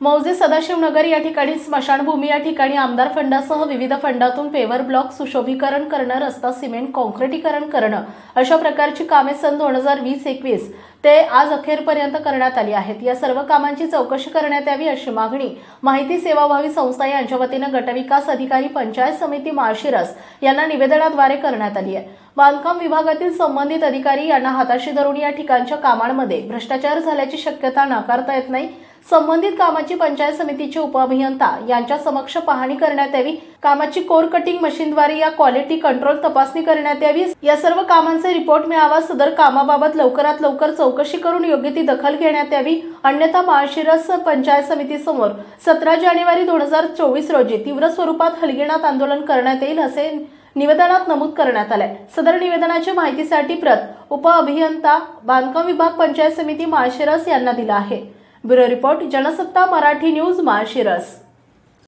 मौजे सदाशिवनगर या ठिकाणी स्मशानभूमी या ठिकाणी आमदार फंडासह विविध फंडातून पेवर ब्लॉक सुशोभीकरण करणं, रस्ता सिमेंट कॉन्क्रिटीकरण करणं अशा प्रकारची कामे सन 2020-21 ते आज अखेरपर्यंत करण्यात आली आहेत। या सर्व कामांची चौकशी करण्यात यावी अशी मागणी माहिती सेवाभावी संस्था यांच्या वतीने गटविकास अधिकारी पंचायत समिती माळशिरस यांना निवेदनाद्वारे करण्यात आली आहे। बांधकाम विभागातील संबंधित अधिकारी यांना हाताशी धरून या ठिकाणच्या कामांमध्ये भ्रष्टाचार झाल्याची शक्यता नाकारता येत नाही। संबंधित कामाची पंचायत समितीचे उपअभियंता यांच्या समक्ष पाहणी करण्यात यावी। कामाची कोर कटिंग मशीनद्वारे या क्वालिटी कंट्रोल तपासणी करण्यात यावी। या सर्व कामांचे रिपोर्ट मिळावा। सदर कामाबाबत लवकरात लवकर चौकशी करून योग्य ती दखल घेण्यात यावी। अन्यथा माळशिरस पंचायत समितीसमोर 17 जानेवारी 2024 रोजी तीव्र स्वरूपात हलगर्जीपणात आंदोलन करण्यात येईल असे निवेदनात नमूद करण्यात आले। सदर निवेदनाची माहितीसाठी प्रत उपअभियंता बांधकाम विभाग पंचायत समिती माळशिरस यांना दिला आहे। Bureau report, Jansatta Marathi news, Malshiras.